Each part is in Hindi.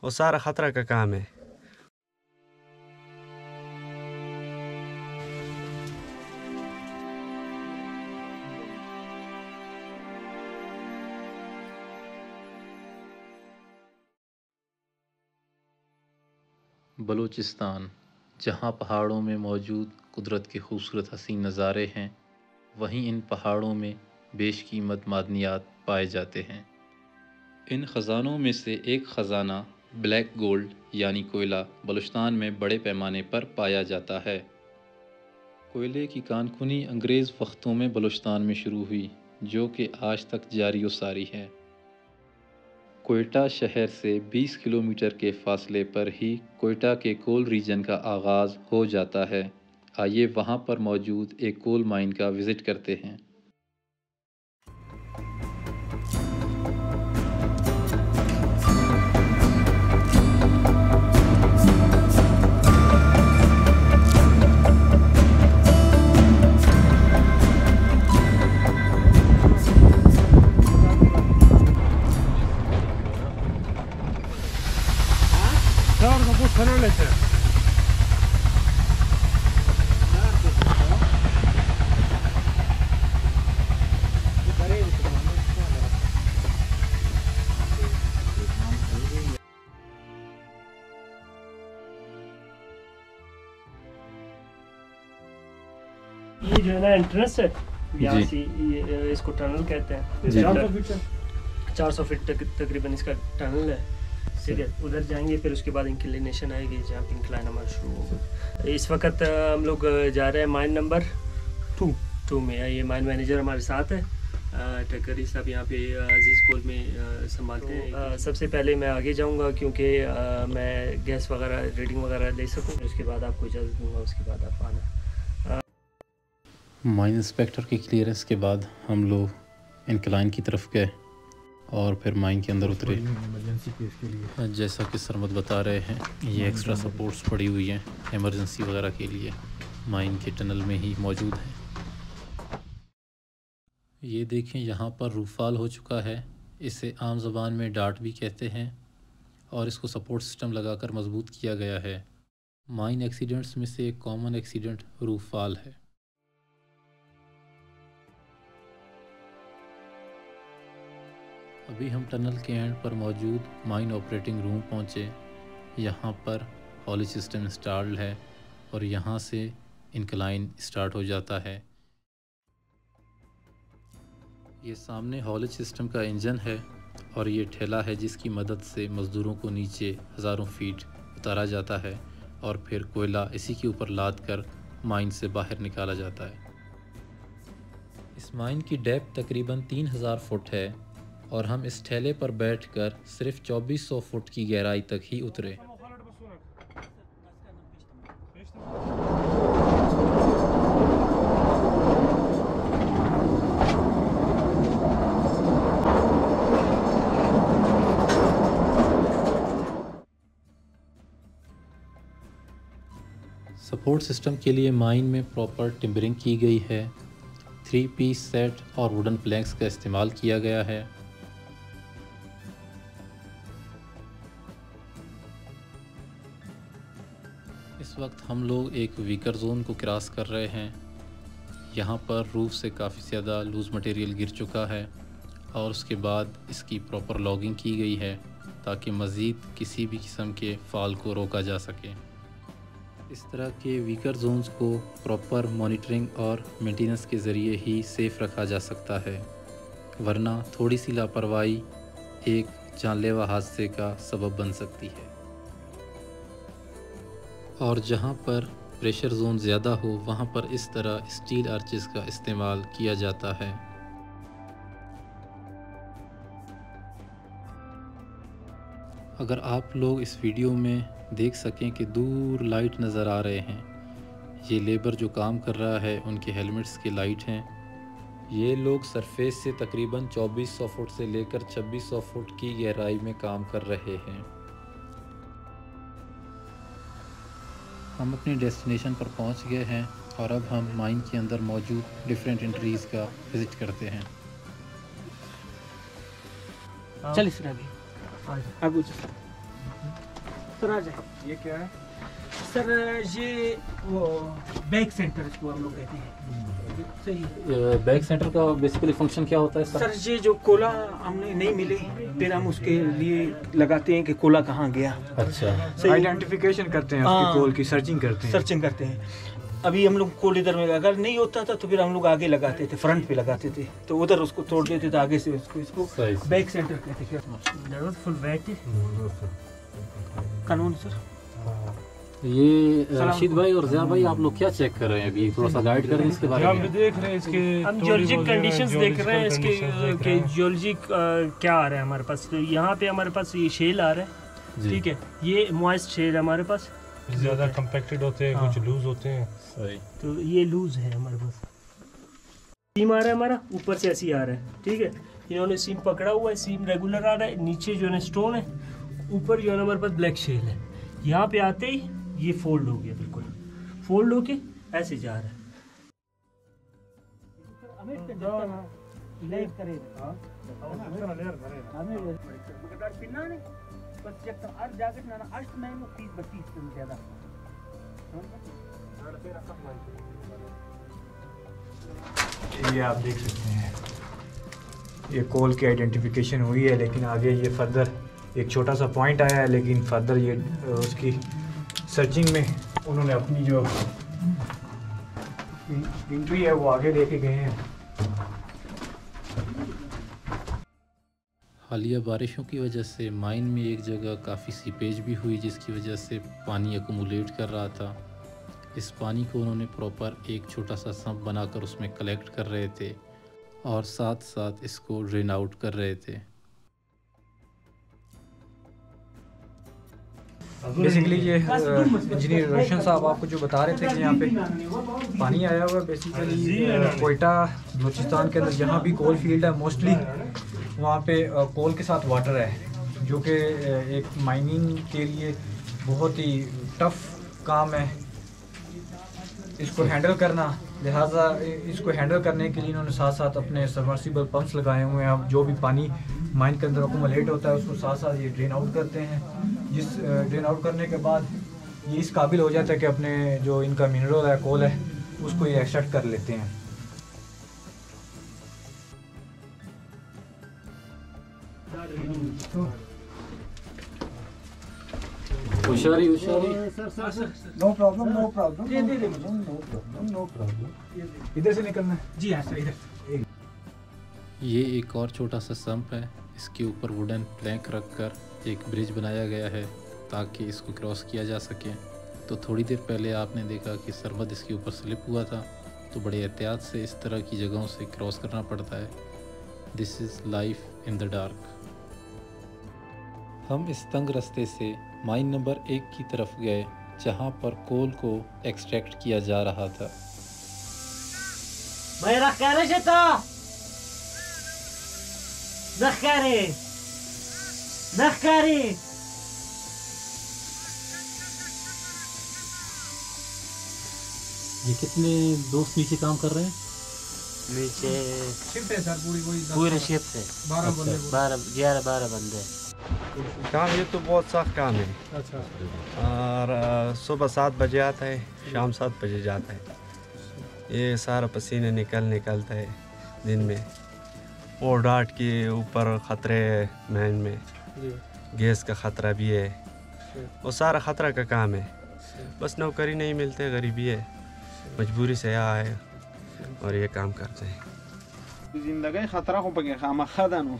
और सारा ख़तरा का काम है। बलूचिस्तान, जहाँ पहाड़ों में मौजूद कुदरत के खूबसूरत हसीन नज़ारे हैं, वहीं इन पहाड़ों में बेशकीमत मादनियात पाए जाते हैं। इन ख़जानों में से एक ख़जाना ब्लैक गोल्ड यानी कोयला बलूचिस्तान में बड़े पैमाने पर पाया जाता है। कोयले की कानकुनी अंग्रेज़ वक्तों में बलूचिस्तान में शुरू हुई, जो कि आज तक जारी व सारी है। कोयटा शहर से 20 किलोमीटर के फासले पर ही कोयटा के कोल रीजन का आगाज़ हो जाता है। आइए वहाँ पर मौजूद एक कोल माइन का विज़िट करते हैं। ये जो है ना एंट्रेंस है, यहाँ से इसको टनल कहते हैं। 400 फीट तक तकरीबन इसका टनल है। ठीक है, उधर जाएंगे, फिर उसके बाद इंक्लिनेशन आएगी जहाँ पे इंक्लाइन हमारा शुरू होगा। इस वक्त हम लोग जा रहे हैं माइन नंबर 2 में। ये माइन मैनेजर हमारे साथ है, टकरी साहब यहाँ पे अजीज़ कोल में संभालते हैं। सबसे पहले मैं आगे जाऊँगा क्योंकि मैं गैस वगैरह रीडिंग वगैरह ले सकूँ। उसके बाद आपको इजाज़त दूँगा, उसके बाद आप आना। माइन इंस्पेक्टर की क्लियरेंस के बाद हम लोग इंक्लाइन की तरफ गए और फिर माइन के अंदर उतरे। इमरजेंसी केस के लिए, जैसा कि सरमद बता रहे हैं, ये एक्स्ट्रा सपोर्ट्स पड़ी हुई हैं इमरजेंसी वगैरह के लिए, माइन के टनल में ही मौजूद हैं। ये देखें, यहाँ पर रूफाल हो चुका है। इसे आम ज़बान में डाट भी कहते हैं और इसको सपोर्ट सिस्टम लगाकर मजबूत किया गया है। माइन एक्सीडेंट्स में से एक कॉमन एक्सीडेंट रूफाल है। अभी हम टनल के एंड पर मौजूद माइन ऑपरेटिंग रूम पहुँचे। यहाँ पर हॉलिज सिस्टम इंस्टॉल्ड है और यहाँ से इंक्लाइन स्टार्ट हो जाता है। ये सामने हॉलिज सिस्टम का इंजन है और ये ठेला है जिसकी मदद से मज़दूरों को नीचे हज़ारों फीट उतारा जाता है और फिर कोयला इसी के ऊपर लाद कर माइन से बाहर निकाला जाता है। इस माइन की डेप्थ तकरीबन 3000 फुट है और हम इस ठेले पर बैठकर सिर्फ 2400 फुट की गहराई तक ही उतरे। सपोर्ट सिस्टम के लिए माइन में प्रॉपर टिम्बरिंग की गई है। 3 पीस सेट और वुडन प्लैंक्स का इस्तेमाल किया गया है। इस वक्त हम लोग एक वीकर जोन को क्रॉस कर रहे हैं। यहाँ पर रूफ से काफ़ी ज़्यादा लूज़ मटेरियल गिर चुका है और उसके बाद इसकी प्रॉपर लॉगिंग की गई है ताकि मज़ीद किसी भी किस्म के फॉल को रोका जा सके। इस तरह के वीकर जोन्स को प्रॉपर मॉनिटरिंग और मेंटेनेंस के ज़रिए ही सेफ़ रखा जा सकता है, वरना थोड़ी सी लापरवाही एक जानलेवा हादसे का सबब बन सकती है। और जहाँ पर प्रेशर जोन ज़्यादा हो वहाँ पर इस तरह स्टील आर्चेस का इस्तेमाल किया जाता है। अगर आप लोग इस वीडियो में देख सकें कि दूर लाइट नज़र आ रहे हैं, ये लेबर जो काम कर रहा है उनके हेलमेट्स की लाइट हैं। ये लोग सरफेस से तकरीबन 2400 फुट से लेकर 2600 फुट की गहराई में काम कर रहे हैं। हम अपनी डेस्टिनेशन पर पहुंच गए हैं और अब हम माइन के अंदर मौजूद डिफरेंट एंट्रीज़ का विज़िट करते हैं। चलिए सर आ जाए। ये क्या है सर ये वो बैक सेंटर इसको हम लोग कहते हैं। सही है। बैक सेंटर का बेसिकली फंक्शन क्या होता है सर ये जो कोला हमने नहीं मिले फिर हम उसके लिए लगाते हैं कि कोला कहाँ गया। अच्छा, आइडेंटिफिकेशन करते हैं उसकी कोल की सर्चिंग करते हैं। सर्चिंग करते हैं। अभी हम लोग कोल इधर में अगर नहीं होता था तो फिर हम लोग आगे लगाते थे, फ्रंट पे लगाते थे, तो उधर उसको तोड़ देते थे आगे से उसको, इसको बैक सेंटर कहते थे। फुल बैक कानून सर। ये रशीद भाई और ज़िया भाई आप लोग क्या चेक कर रहे हैं अभी, थोड़ा सा गाइड करें इसके बारे में। हम देख रहे हैं इसके, हम जियोलॉजिक कंडीशंस देख रहे हैं इसके कि जियोलॉजिक क्या आ रहा है हमारे पास। तो यहाँ पे हमारे पास ये शेल आ रहा है, ठीक है, ये मॉइस्ट शेल है हमारे पास, ज़्यादा कंपैक्टेड होते हैं, कुछ लूज होते हैं। सही, तो ये लूज है हमारे पास। सीम आ रहा है हमारा, ऊपर से ऐसे आ रहा है, ठीक है, इन्होंने सीम पकड़ा हुआ है, सीम रेगुलर आ रहा है, नीचे जो है स्टोन है, ऊपर जो है हमारे पास ब्लैक शेल है। यहाँ पे आते ही ये फोल्ड हो गया, बिल्कुल फोल्ड होके ऐसे जा रहा है। ये आप देख सकते हैं, ये कोल की आइडेंटिफिकेशन हुई है, लेकिन आगे ये फर्दर एक छोटा सा पॉइंट आया है, लेकिन फर्दर ये उसकी सर्चिंग में उन्होंने अपनी जो इंट्री है वो आगे लेके गए हैं। हालिया बारिशों की वजह से माइन में एक जगह काफ़ी सीपेज भी हुई, जिसकी वजह से पानी अकुमुलेट कर रहा था। इस पानी को उन्होंने प्रॉपर एक छोटा सा सम्प बनाकर उसमें कलेक्ट कर रहे थे और साथ साथ इसको ड्रेन आउट कर रहे थे। बेसिकली ये इंजीनियर रोशन साहब आपको जो बता रहे थे कि यहाँ पे पानी आया हुआ है। बेसिकली कोयटा बलूचिस्तान के अंदर जहाँ भी कोल फील्ड है मोस्टली वहाँ पे कोल के साथ वाटर है, जो कि एक माइनिंग के लिए बहुत ही टफ काम है इसको हैंडल करना। लिहाजा इसको हैंडल करने के लिए इन्होंने साथ साथ अपने सबमर्सिबल पंप्स लगाए हुए हैं। अब जो भी पानी माइन के अंदर अकुमुलेट होता है उसको साथ साथ ये ड्रेन आउट करते हैं, जिस ड्रेन आउट करने के बाद ये इस काबिल हो जाता है कि अपने जो इनका मिनरल है, कोल है, उसको ये एक्सट्रैक्ट कर लेते हैं। होशियारी होशियारी। No problem no problem no problem. इधर से निकलना है जी हाँ सर, इधर। ये एक और छोटा सा सम्प है, इसके ऊपर वुडन प्लैंक रखकर एक ब्रिज बनाया गया है ताकि इसको क्रॉस किया जा सके। तो थोड़ी देर पहले आपने देखा कि सरबत इसके ऊपर स्लिप हुआ था, तो बड़े एहतियात से इस तरह की जगहों से क्रॉस करना पड़ता है। This is life in the dark. हम इस तंग रास्ते से माइन नंबर 1 की तरफ गए, जहां पर कोल को एक्सट्रैक्ट किया जा रहा था। ये कितने दोस्त नीचे काम कर रहे हैं? नीचे शिफ्ट है सर, पूरे शिफ्ट है, 12 बंदे। काम ये तो बहुत सख्त काम है। अच्छा। और सुबह 7 बजे आता है, शाम 7 बजे जाता है। ये सारा पसीने निकलता है दिन में। और डाट के ऊपर ख़तरे मैन में गैस का ख़तरा भी है, वो सारा ख़तरा का काम है। बस नौकरी नहीं मिलते, गरीबी है, मजबूरी से आए और ये काम करते हैं। जिंदगी खतरा खो पके खामखा दानो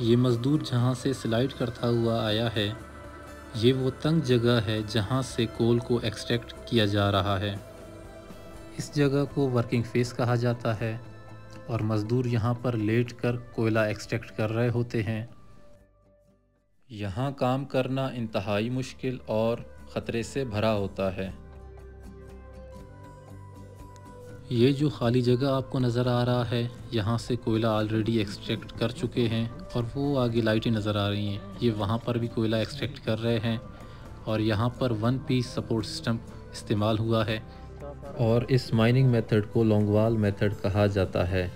ये मज़दूर जहाँ से स्लाइड करता हुआ आया है, ये वो तंग जगह है जहाँ से कोल को एक्सट्रैक्ट किया जा रहा है। इस जगह को वर्किंग फेस कहा जाता है और मज़दूर यहाँ पर लेट कर कोयला एक्सट्रैक्ट कर रहे होते हैं। यहाँ काम करना इंतहाई मुश्किल और ख़तरे से भरा होता है। ये जो खाली जगह आपको नज़र आ रहा है, यहाँ से कोयला ऑलरेडी एक्सट्रैक्ट कर चुके हैं और वो आगे लाइटें नज़र आ रही हैं, ये वहाँ पर भी कोयला एक्सट्रैक्ट कर रहे हैं और यहाँ पर 1 पीस सपोर्ट सिस्टम इस्तेमाल हुआ है और इस माइनिंग मेथड को लॉन्गवाल मेथड कहा जाता है।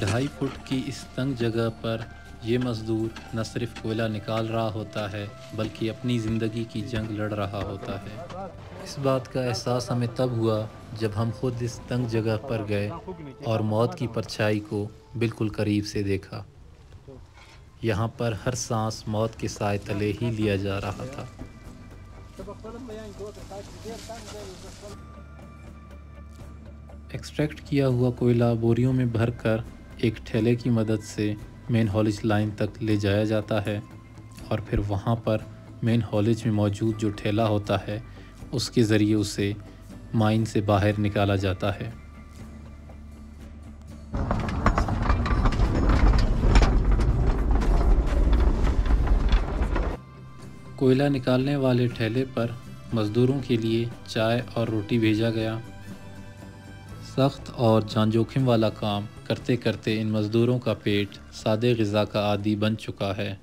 ढाई फुट की इस तंग जगह पर ये मज़दूर न सिर्फ कोयला निकाल रहा होता है बल्कि अपनी ज़िंदगी की जंग लड़ रहा होता है। इस बात का एहसास हमें तब हुआ जब हम खुद इस तंग जगह पर गए और मौत की परछाई को बिल्कुल करीब से देखा। यहाँ पर हर सांस मौत के साए तले ही लिया जा रहा था। एक्सट्रैक्ट किया हुआ कोयला बोरियों में भरकर एक ठेले की मदद से मेन हॉलेज लाइन तक ले जाया जाता है और फिर वहाँ पर मेन हॉलेज में मौजूद जो ठेला होता है उसके ज़रिए उसे माइन से बाहर निकाला जाता है। कोयला निकालने वाले ठेले पर मज़दूरों के लिए चाय और रोटी भेजा गया। सख्त और जान जोखिम वाला काम करते करते इन मज़दूरों का पेट सादे ग़िज़ा का आदी बन चुका है।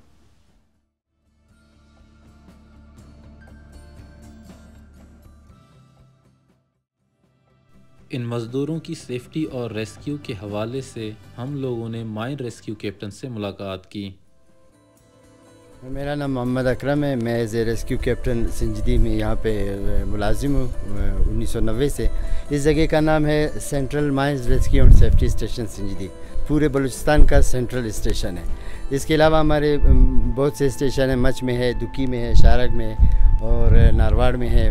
इन मज़दूरों की सेफ्टी और रेस्क्यू के हवाले से हम लोगों ने माइन रेस्क्यू कैप्टन से मुलाकात की। मेरा नाम मोहम्मद अकरम है। मैं एज़ ए रेस्क्यू कैप्टन सिंजदी में यहाँ पे मुलाजिम हूँ 1990 से। इस जगह का नाम है Central Mines Rescue and Safety Station Sinjdi. पूरे बलूचिस्तान का सेंट्रल स्टेशन है। इसके अलावा हमारे बहुत से स्टेशन हैं, मच में है, दुकी में है, शारग में और नारवाड़ में है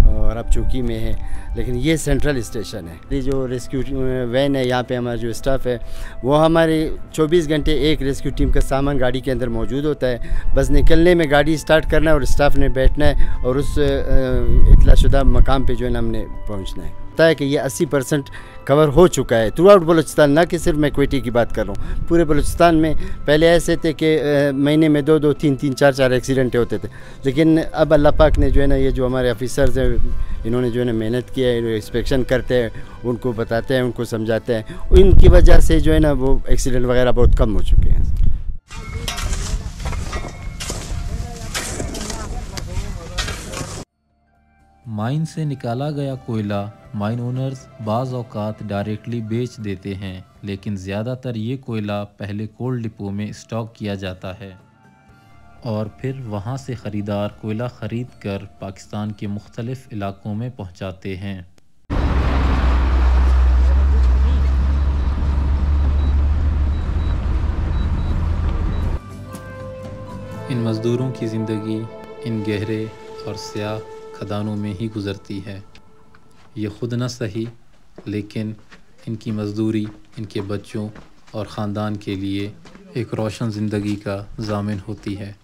और अब चौकी में है, लेकिन ये सेंट्रल स्टेशन है। ये जो रेस्क्यू वैन है, यहाँ पे हमारा जो स्टाफ है वो हमारे 24 घंटे एक रेस्क्यू टीम का सामान गाड़ी के अंदर मौजूद होता है। बस निकलने में गाड़ी स्टार्ट करना है और स्टाफ ने बैठना है और उस इतलाशुदा मकाम पे जो है ना हमने पहुँचना है। पता है कि ये 80% कवर हो चुका है थ्रू आउट बलूचिस्तान, ना कि सिर्फ मैं क्वेटी की बात कर रहा हूँ। पूरे बलूचिस्तान में पहले ऐसे थे कि महीने में 2-2, 3-3, 4-4 एक्सीडेंट होते थे, लेकिन अब अल्लाह पाक ने जो है ना, ये जो हमारे ऑफिसर्स हैं इन्होंने जो है ना मेहनत की है, इंस्पेक्शन करते हैं, उनको बताते हैं, उनको समझाते हैं, इनकी वजह से जो है ना वो एक्सीडेंट वगैरह बहुत कम हो चुके हैं। माइन से निकाला गया कोयला माइन ओनर्स बाज़ औक़ात डायरेक्टली बेच देते हैं, लेकिन ज़्यादातर ये कोयला पहले कोल्ड डिपो में स्टॉक किया जाता है और फिर वहाँ से ख़रीदार कोयला ख़रीद कर पाकिस्तान के मुख्तलिफ़ इलाक़ों में पहुँचाते हैं। इन मज़दूरों की ज़िंदगी इन गहरे और स्याह खदानों में ही गुज़रती है। ये ख़ुद न सही, लेकिन इनकी मज़दूरी इनके बच्चों और ख़ानदान के लिए एक रोशन ज़िंदगी का ज़ामिन होती है।